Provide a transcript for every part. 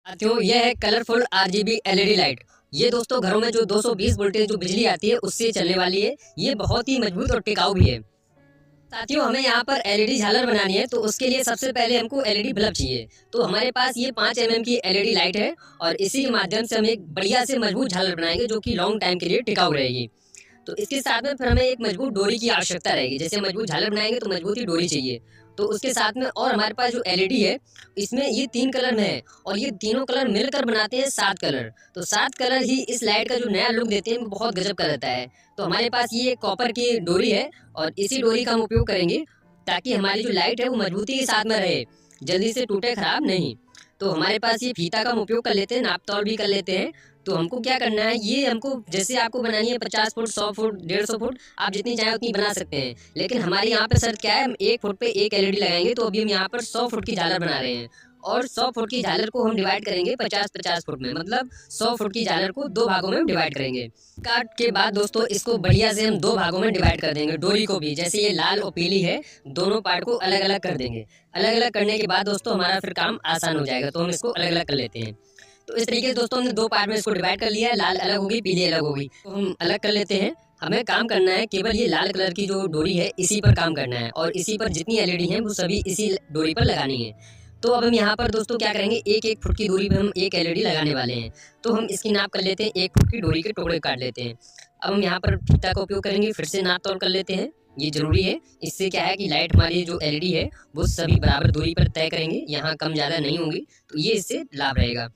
साथियों यह है कलरफुल आरजीबी एलईडी लाइट। ये दोस्तों घरों में जो 220 वोल्टेज जो बिजली आती है उससे चलने वाली है। ये बहुत ही मजबूत और टिकाऊ भी है। साथियों हमें यहाँ पर एलईडी झालर बनानी है तो उसके लिए सबसे पहले हमको एलईडी बल्ब चाहिए। तो हमारे पास ये 5 mm की एलईडी लाइट है और इसी के माध्यम से हम एक बढ़िया से मजबूत झालर बनाएंगे जो कि लॉन्ग टाइम के लिए टिकाऊ रहेगी। तो इसके साथ में फिर हमें एक मजबूत डोरी की आवश्यकता रहेगी। जैसे मजबूत झालर बनाएंगे तो मजबूत ही डोरी चाहिए। तो उसके साथ में और हमारे पास जो एलईडी है इसमें ये 3 कलर में है और ये तीनों कलर मिलकर बनाते हैं 7 कलर। तो 7 कलर ही इस लाइट का जो नया लुक देते हैं वो बहुत गजब का रहता है। तो हमारे पास ये कॉपर की डोरी है और इसी डोरी का हम उपयोग करेंगे ताकि हमारी जो लाइट है वो मजबूती के साथ में रहे, जल्दी से टूटे खराब नहीं। तो हमारे पास ये फीता का हम उपयोग कर लेते हैं, नाप तौल भी कर लेते हैं। तो हमको क्या करना है, ये हमको जैसे आपको बनानी है 50 फुट 100 फुट 150 फुट आप जितनी चाहें उतनी बना सकते हैं। लेकिन हमारे यहाँ पे शर्त क्या है, हम 1 फुट पे एक एलईडी लगाएंगे। तो अभी हम यहाँ पर 100 फुट की झालर बना रहे हैं और 100 फुट की झालर को हम डिवाइड करेंगे 50-50 फुट में, मतलब 100 फुट की झालर को 2 भागों में हम डिवाइड करेंगे। काट के बाद दोस्तों इसको बढ़िया से हम 2 भागों में डिवाइड कर देंगे। डोरी को भी जैसे ये लाल और पीली है, दोनों पार्ट को अलग अलग कर देंगे। अलग अलग करने के बाद दोस्तों हमारा फिर काम आसान हो जाएगा। तो हम इसको अलग अलग कर लेते हैं। तो इस तरीके से दोस्तों हमने 2 पार्ट में इसको डिवाइड कर लिया है। लाल अलग होगी, पीली अलग होगी। तो हम अलग कर लेते हैं। हमें काम करना है केवल ये लाल कलर की जो डोरी है इसी पर काम करना है और इसी पर जितनी एलईडी है वो सभी इसी डोरी पर लगानी है। तो अब हम यहाँ पर दोस्तों क्या करेंगे, एक फुट की दूरी पे हम एक एलईडी लगाने वाले हैं। तो हम इसकी नाप कर लेते हैं, 1 फुट की डोरी के टुकड़े काट लेते हैं। अब हम यहाँ पर फीता का उपयोग करेंगे, फिर से नाप तौल कर लेते हैं। ये जरूरी है, इससे क्या है कि लाइट हमारी जो एलईडी है वो सभी बराबर दूरी पर तय करेंगे, यहाँ कम ज़्यादा नहीं होंगी। तो ये इससे लाभ रहेगा।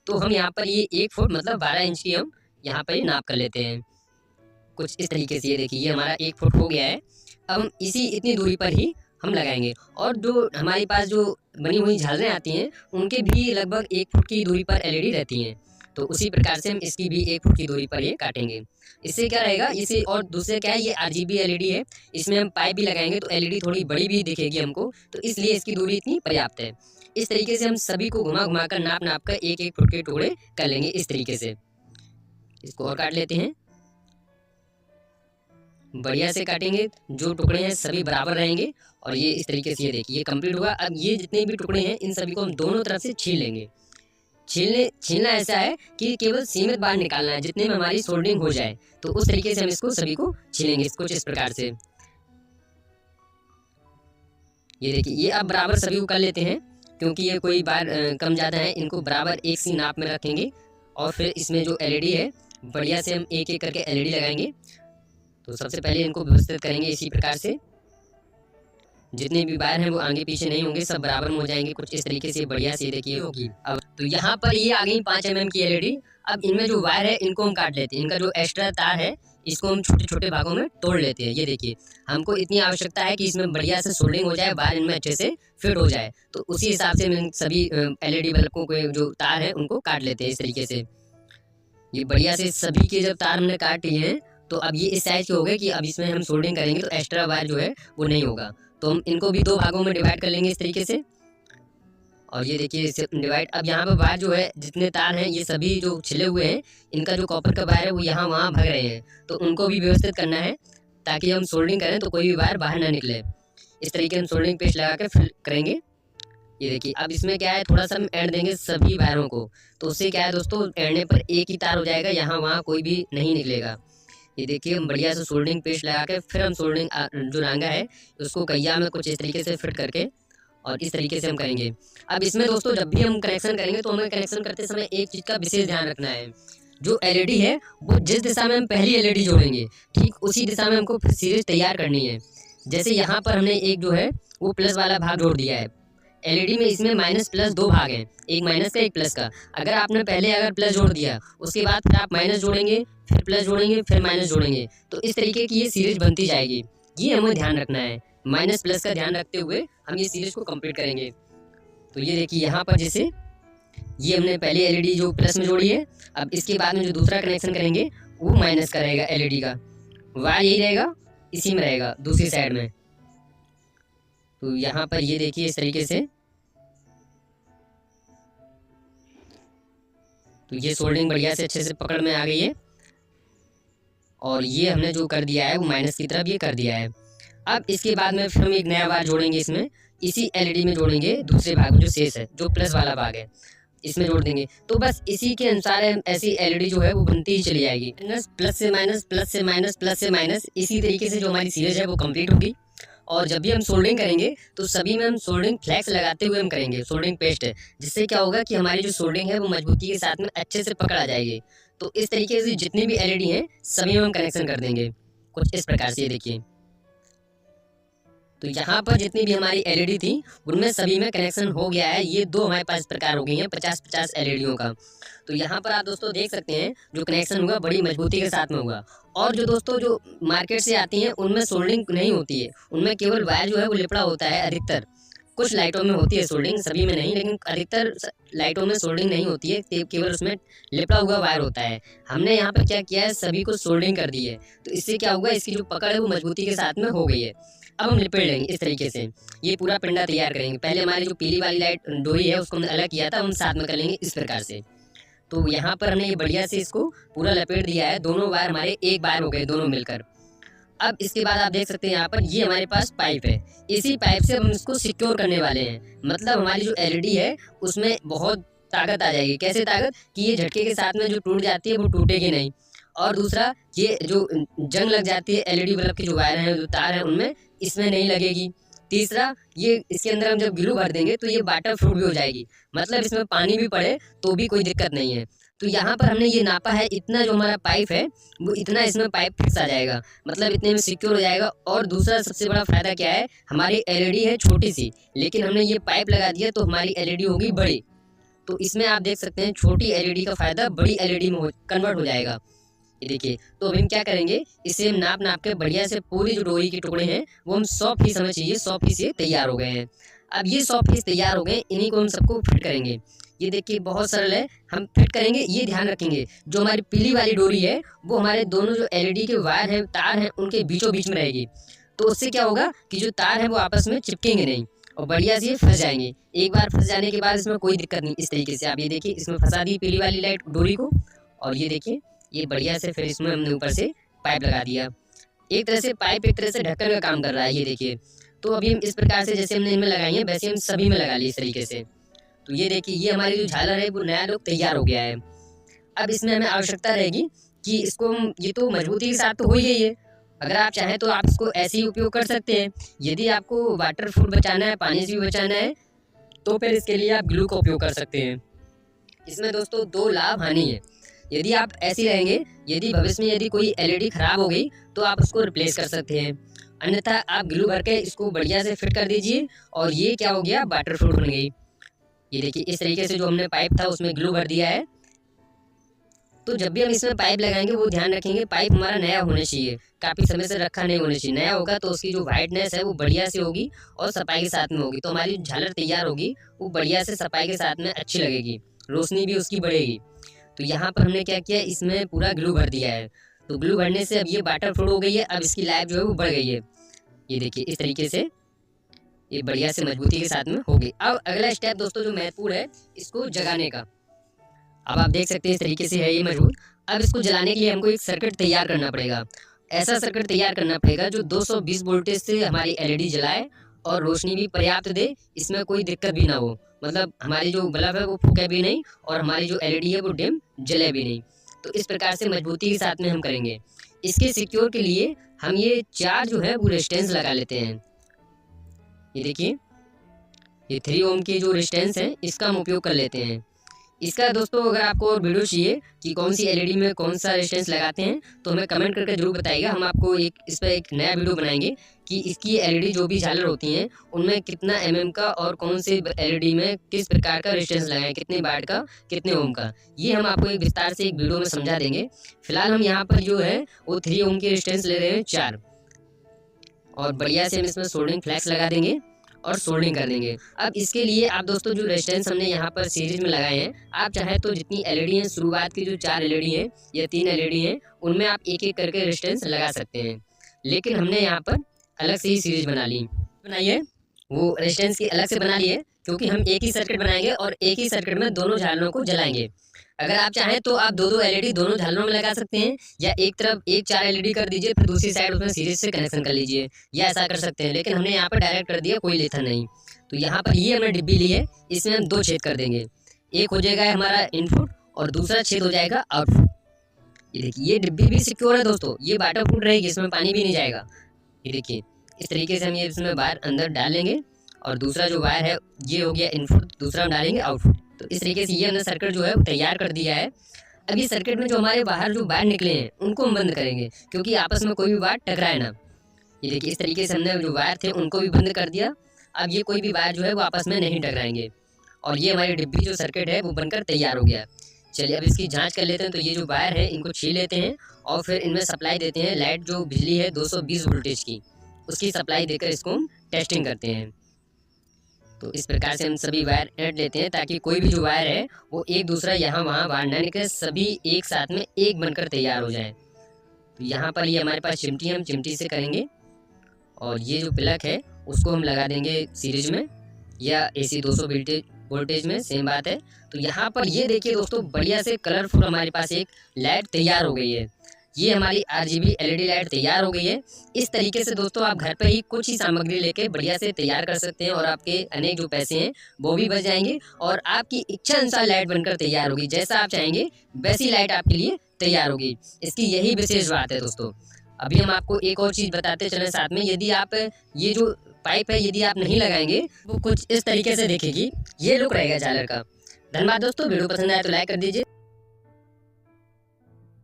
तो हम यहाँ पर ये 1 फुट मतलब 12 इंच की हम यहाँ पर नाप कर लेते हैं। कुछ इस तरीके से ये देखिए ये हमारा 1 फुट हो गया है। अब हम इतनी दूरी पर ही हम लगाएंगे और जो हमारे पास जो बनी हुई झालरें आती हैं उनके भी लगभग 1 फुट की दूरी पर एलईडी रहती हैं। तो उसी प्रकार से हम इसकी भी 1 फुट की दूरी पर ये काटेंगे। इससे क्या रहेगा, इसे और दूसरे क्या है, ये आरजीबी एलईडी है, इसमें हम पाइप भी लगाएंगे तो एलईडी थोड़ी बड़ी भी दिखेगी हमको। तो इसलिए इसकी दूरी इतनी पर्याप्त है। इस तरीके से हम सभी को घुमा घुमा कर नाप कर 1-1 फुट के टुकड़े कर लेंगे। इस तरीके से इसको और काट लेते हैं, बढ़िया से काटेंगे। जो टुकड़े हैं सभी बराबर रहेंगे और ये इस तरीके से ये देखिए ये कंप्लीट हुआ। अब ये जितने भी टुकड़े हैं इन सभी को हम दोनों तरफ से छील लेंगे। छीलना ऐसा है कि केवल सीमित बाहर निकालना है, जितने में हमारी सोल्डिंग हो जाए। तो उस तरीके से हम इसको सभी को छीलेंगे, इसको इस प्रकार से। ये देखिए ये अब बराबर सभी को कर लेते हैं, क्योंकि ये कोई बार कम ज़्यादा है, इनको बराबर एक सी नाप में रखेंगे। और फिर इसमें जो एलईडी है बढ़िया से हम एक एक करके एलईडी लगाएंगे। तो सबसे पहले इनको व्यवस्थित करेंगे इसी प्रकार से। जितने भी वायर हैं वो आगे पीछे नहीं होंगे, सब बराबर में हो जाएंगे। कुछ इस तरीके से बढ़िया से देखिए होगी। अब तो यहाँ पर ये आ गई 5 mm की एलईडी। अब इनमें जो वायर है इनको हम काट लेते हैं। इनका जो एक्स्ट्रा तार है इसको हम छोटे छोटे भागों में तोड़ लेते हैं। ये देखिए हमको इतनी आवश्यकता है कि इसमें बढ़िया से सोल्डिंग हो जाए, वायर इनमें अच्छे से फिट हो जाए। तो उसी हिसाब से हम सभी एलईडी बल्बों के जो तार है उनको काट लेते हैं इस तरीके से। ये बढ़िया से सभी के जब तार हमने काट लिए हैं तो अब ये इस साइज के हो गए कि अब इसमें हम सोल्डिंग करेंगे तो एक्स्ट्रा वायर जो है वो नहीं होगा। तो हम इनको भी 2 भागों में डिवाइड कर लेंगे इस तरीके से। और ये देखिए डिवाइड। अब यहाँ पर वायर जो है जितने तार हैं ये सभी जो छिले हुए हैं, इनका जो कॉपर का वायर है वो यहाँ वहाँ भाग रहे हैं। तो उनको भी व्यवस्थित करना है ताकि हम सोल्डिंग करें तो कोई भी वायर बाहर ना निकले। इस तरीके हम सोल्डिंग पेस्ट लगा कर फिल करेंगे। ये देखिए अब इसमें क्या है, थोड़ा सा हम एंड देंगे सभी वायरों को। तो उससे क्या है दोस्तों, एंडने पर एक ही तार हो जाएगा, यहाँ वहाँ कोई भी नहीं निकलेगा। ये देखिए हम बढ़िया से सोल्डिंग पेस्ट लगा के फिर हम सोल्डिंग जो रांगा है उसको कहिया में कुछ इस तरीके से फिट करके और इस तरीके से हम करेंगे। अब इसमें दोस्तों जब भी हम कनेक्शन करेंगे तो हमें कनेक्शन करते समय एक चीज़ का विशेष ध्यान रखना है। जो एलईडी है वो जिस दिशा में हम पहली एलईडी जोड़ेंगे ठीक उसी दिशा में हमको फिर सीरीज तैयार करनी है। जैसे यहाँ पर हमने एक जो है वो प्लस वाला भाग जोड़ दिया है। एलईडी में इसमें माइनस प्लस 2 भाग हैं, एक माइनस का एक प्लस का। अगर आपने पहले अगर प्लस जोड़ दिया उसके बाद फिर आप माइनस जोड़ेंगे, फिर प्लस जोड़ेंगे, फिर माइनस जोड़ेंगे, तो इस तरीके की ये सीरीज बनती जाएगी। ये हमें ध्यान रखना है, माइनस प्लस का ध्यान रखते हुए हम ये सीरीज को कंप्लीट करेंगे। तो ये देखिए यहाँ पर जैसे ये हमने पहले एलईडी जो प्लस में जोड़ी है, अब इसके बाद में जो दूसरा कनेक्शन करेंगे वो माइनस का रहेगा। एलईडी का वायर यही रहेगा, इसी में रहेगा दूसरी साइड में। तो यहाँ पर ये देखिए इस तरीके से। तो ये सोल्डिंग बढ़िया से अच्छे से पकड़ में आ गई है और ये हमने जो कर दिया है वो माइनस की तरफ ये कर दिया है। अब इसके बाद में फिर हम एक नया वायर जोड़ेंगे, इसमें इसी एलईडी में जोड़ेंगे दूसरे भाग में जो शेष है, जो प्लस वाला भाग है। इसमें जोड़ देंगे। तो बस इसी के अनुसार ऐसी एलईडी जो है वो बनती ही चली जाएगी। प्लस से माइनस, प्लस से माइनस, प्लस से माइनस, इसी तरीके से जो हमारी सीरीज है वो कंप्लीट होगी। और जब भी हम सोल्डरिंग करेंगे तो सभी में हम सोल्डरिंग फ्लैक्स लगाते हुए हम करेंगे, सोल्डरिंग पेस्ट है, जिससे क्या होगा कि हमारी जो सोल्डरिंग है वो मजबूती के साथ में अच्छे से पकड़ आ जाएगी। तो इस तरीके से जितनी भी एलईडी हैं सभी में हम कनेक्शन कर देंगे कुछ इस प्रकार से। ये देखिए, तो यहाँ पर जितनी भी हमारी एलईडी थी उनमें सभी में कनेक्शन हो गया है। ये दो हमारे पास प्रकार हो गई हैं 50-50 एलईडीओं का। तो यहाँ पर आप दोस्तों देख सकते हैं जो कनेक्शन हुआ बड़ी मजबूती के साथ में हुआ। और जो दोस्तों जो मार्केट से आती हैं उनमें सोल्डरिंग नहीं होती है, उनमें केवल वायर जो है वो लिपड़ा होता है। अधिकतर कुछ लाइटों में होती है सोल्डरिंग, सभी में नहीं, लेकिन अधिकतर लाइटों में सोल्डरिंग नहीं होती है, केवल उसमें लिपड़ा हुआ वायर होता है। हमने यहाँ पर क्या किया है, सभी को सोल्डरिंग कर दी है। तो इससे क्या होगा, इसकी जो पकड़ है वो मजबूती के साथ में हो गई है। अब हम लिपेट लेंगे इस तरीके से, ये पूरा पिंडा तैयार करेंगे। पहले हमारी जो पीली वाली लाइट डोरी है उसको हमने अलग किया था, हम साथ में कर लेंगे इस प्रकार से। तो यहाँ पर हमने ये बढ़िया से इसको पूरा लपेट दिया है। दोनों वायर हमारे एक बार हो गए दोनों मिलकर। अब इसके बाद आप देख सकते हैं यहाँ पर ये हमारे पास पाइप है, इसी पाइप से हम इसको सिक्योर करने वाले हैं। मतलब हमारी जो एलईडी है उसमें बहुत ताकत आ जाएगी। कैसे ताकत, कि ये झटके के साथ में जो टूट जाती है वो टूटेगी नहीं। और दूसरा, ये जो जंग लग जाती है एलईडी बल्ब के जो वायर हैं, जो तार हैं, उनमें इसमें नहीं लगेगी। तीसरा, ये इसके अंदर हम जब ग्लू भर देंगे तो ये वाटर प्रूफ भी हो जाएगी। मतलब इसमें पानी भी पड़े तो भी कोई दिक्कत नहीं है। तो यहाँ पर हमने ये नापा है, इतना जो हमारा पाइप है वो इतना इसमें पाइप फिक्स आ जाएगा, मतलब इतने में सिक्योर हो जाएगा। और दूसरा सबसे बड़ा फायदा क्या है, हमारी एलईडी है छोटी सी, लेकिन हमने ये पाइप लगा दिया तो हमारी एलईडी होगी बड़ी। तो इसमें आप देख सकते हैं छोटी एलईडी का फायदा बड़ी एलईडी में कन्वर्ट हो जाएगा। ये देखिए, तो अभी हम क्या करेंगे, इसे हम नाप नाप के बढ़िया से पूरी जो डोरी के टुकड़े हैं वो हम 100 पीस हमें चाहिए, 100 पीस ये तैयार हो गए हैं। अब ये 100 पीस तैयार हो गए, इन्हीं को हम सबको फिट करेंगे। ये देखिए बहुत सरल है, हम फिट करेंगे। ये ध्यान रखेंगे जो हमारी पीली वाली डोरी है वो हमारे दोनों जो एलईडी के वायर हैं, तार हैं, उनके बीचों बीच में रहेगी। तो उससे क्या होगा कि जो तार हैं वो आपस में चिपकेंगे नहीं और बढ़िया से फंस जाएंगे। एक बार फंस जाने के बाद इसमें कोई दिक्कत नहीं। इस तरीके से आप ये देखिए, इसमें फंसा दी पीली वाली लाइट डोरी को, और ये देखिए ये बढ़िया से फिर इसमें हमने ऊपर से पाइप लगा दिया। एक तरह से पाइप एक तरह से ढक्कन का काम कर रहा है। ये देखिए, तो अभी हम इस प्रकार से जैसे हमने इनमें लगाई है वैसे हम सभी में लगा ली इस तरीके से। तो ये देखिए, ये हमारी जो झालर है वो नया लुक तैयार हो गया है। अब इसमें हमें आवश्यकता रहेगी कि इसको हम, ये तो मजबूती के साथ तो हो ही गई है, अगर आप चाहें तो आप इसको ऐसे ही उपयोग कर सकते हैं। यदि आपको वाटर प्रूफ बचाना है, पानी से भी बचाना है, तो फिर इसके लिए आप ग्लू का उपयोग कर सकते हैं। इसमें दोस्तों दो लाभ हानि है। यदि आप ऐसे रहेंगे, यदि भविष्य में यदि कोई एलईडी खराब हो गई तो आप उसको रिप्लेस कर सकते हैं, अन्यथा आप ग्लू भर के इसको बढ़िया से फिट कर दीजिए और ये क्या हो गया, वाटर प्रूफ बन गई। ये देखिए इस तरीके से जो हमने पाइप था उसमें ग्लू भर दिया है। तो जब भी हम इसमें पाइप लगाएंगे वो ध्यान रखेंगे पाइप हमारा नया होना चाहिए, काफ़ी समय से रखा नहीं होना चाहिए। नया होगा तो उसकी जो वाइटनेस है वो बढ़िया से होगी और सफाई के साथ में होगी, तो हमारी झालर तैयार होगी वो बढ़िया से सफाई के साथ में अच्छी लगेगी, रोशनी भी उसकी बढ़ेगी। तो यहाँ पर हमने क्या किया, इसमें पूरा ग्लू भर दिया है। तो ग्लू भरने से अब ये वाटर प्रूफ हो गई है, अब इसकी लाइफ जो है वो बढ़ गई है। ये देखिए इस तरीके से ये बढ़िया से मजबूती के साथ में हो गई। अब अगला स्टेप दोस्तों जो महत्वपूर्ण है, इसको जगाने का। अब आप देख सकते हैं इस तरीके से है ये मजबूत। अब इसको जलाने के लिए हमको एक सर्किट तैयार करना पड़ेगा। ऐसा सर्किट तैयार करना पड़ेगा जो 220 वोल्टेज से हमारी एलईडी जलाए और रोशनी भी पर्याप्त दे, इसमें कोई दिक्कत भी ना हो। मतलब हमारी जो बल्ब है वो फूके भी नहीं और हमारी जो एलईडी है वो डिम जले भी नहीं। तो इस प्रकार से मजबूती के साथ में हम करेंगे। इसके सिक्योर के लिए हम ये 4 जो है वो रेजिस्टेंस लगा लेते हैं। ये देखिए ये 3 ओम की जो रेजिस्टेंस है इसका हम उपयोग कर लेते हैं। इसका दोस्तों अगर आपको और वीडियो चाहिए कि कौन सी एलईडी में कौन सा रेजिस्टेंस लगाते हैं तो हमें कमेंट करके जरूर बताइएगा। हम आपको इस पर एक नया वीडियो बनाएंगे कि इसकी एलईडी जो भी झालर होती हैं उनमें कितना एमएम का और कौन से एलईडी में किस प्रकार का रेजिस्टेंस लगाएं, कितने वाट का, कितने ओम का, ये हम आपको एक विस्तार से एक वीडियो में समझा देंगे। फिलहाल हम यहाँ पर जो है वो 3 ओम की रेजिस्टेंस ले रहे हैं 4, और बढ़िया से हम इसमें सोल्डरिंग फ्लैक्स लगा देंगे और सोल्डरिंग कर देंगे। अब इसके लिए आप दोस्तों जो रेजिस्टेंस हमने यहाँ पर सीरीज में लगाए हैं, आप चाहे तो जितनी एलईडी हैं, शुरुआत की जो 4 एलईडी हैं या 3 एलईडी हैं, उनमें आप एक एक करके रेजिस्टेंस लगा सकते हैं। लेकिन हमने यहाँ पर अलग से ही सीरीज बनाइए, वो रेजिस्टेंस की अलग से बना लिए, क्योंकि हम एक ही सर्किट बनाएंगे और एक ही सर्किट में दोनों झालरों को जलाएंगे। अगर आप चाहें तो आप 2-2 एलईडी दोनों झालरों में लगा सकते हैं, या एक तरफ 4 एलईडी कर दीजिए, फिर दूसरी साइड उसमें सीरीज से कनेक्शन कर लीजिए, या ऐसा कर सकते हैं। लेकिन हमने यहाँ पर डायरेक्ट कर दिया, कोई लेथर नहीं। तो यहाँ पर ये हमने डिब्बी ली है, इसमें हम 2 छेद कर देंगे। एक हो जाएगा हमारा इनपुट और दूसरा छेद हो जाएगा आउटपुट। ये देखिए ये डिब्बी भी सिक्योर है दोस्तों, ये वाटर प्रूफ रहेगी, इसमें पानी भी नहीं जाएगा। ये देखिए इस तरीके से हम ये इसमें वायर अंदर डालेंगे और दूसरा जो वायर है ये हो गया इनपुट, दूसरा हम डालेंगे आउटपुट। तो इस तरीके से ये हमने सर्किट जो है वो तैयार कर दिया है। अब इस सर्किट में जो हमारे बाहर जो वायर निकले हैं उनको हम बंद करेंगे, क्योंकि आपस में कोई भी वायर टकराए ना। ये देखिए इस तरीके से हमने जो वायर थे उनको भी बंद कर दिया। अब ये कोई भी वायर जो है वो आपस में नहीं टकराएंगे और ये हमारी डिब्बी जो सर्किट है वो बनकर तैयार हो गया। चलिए अब इसकी जांच कर लेते हैं। तो ये जो वायर है इनको छील लेते हैं और फिर इनमें सप्लाई देते हैं। लाइट जो बिजली है 220 वोल्टेज की, उसकी सप्लाई देकर इसको हम टेस्टिंग करते हैं। तो इस प्रकार से हम सभी वायर ऐड लेते हैं ताकि कोई भी जो वायर है वो एक दूसरा यहाँ वहाँ बाहर ना निकले, सभी एक साथ में एक बनकर तैयार हो जाए। तो यहाँ पर ये हमारे पास चिमटी है, हम चिमटी से करेंगे और ये जो प्लग है उसको हम लगा देंगे सीरीज में या AC 200 वोल्टेज में, सेम बात है। तो यहाँ पर ये देखिए दोस्तों बढ़िया से कलरफुल हमारे पास एक लाइट तैयार हो गई है। ये हमारी RGB LED लाइट तैयार हो गई है। इस तरीके से दोस्तों आप घर पे ही कुछ ही सामग्री लेके बढ़िया से तैयार कर सकते हैं और आपके अनेक जो पैसे हैं वो भी बच जाएंगे और आपकी इच्छा अनुसार लाइट बनकर तैयार होगी। जैसा आप चाहेंगे वैसी लाइट आपके लिए तैयार होगी। इसकी यही विशेष बात है दोस्तों। अभी हम आपको एक और चीज़ बताते चलें साथ में। यदि आप ये जो पाइप है यदि आप नहीं लगाएंगे वो कुछ इस तरीके से दिखेगी। ये लुक रहेगा झालर का। धन्यवाद दोस्तों, वीडियो पसंद आया तो लाइक कर दीजिए।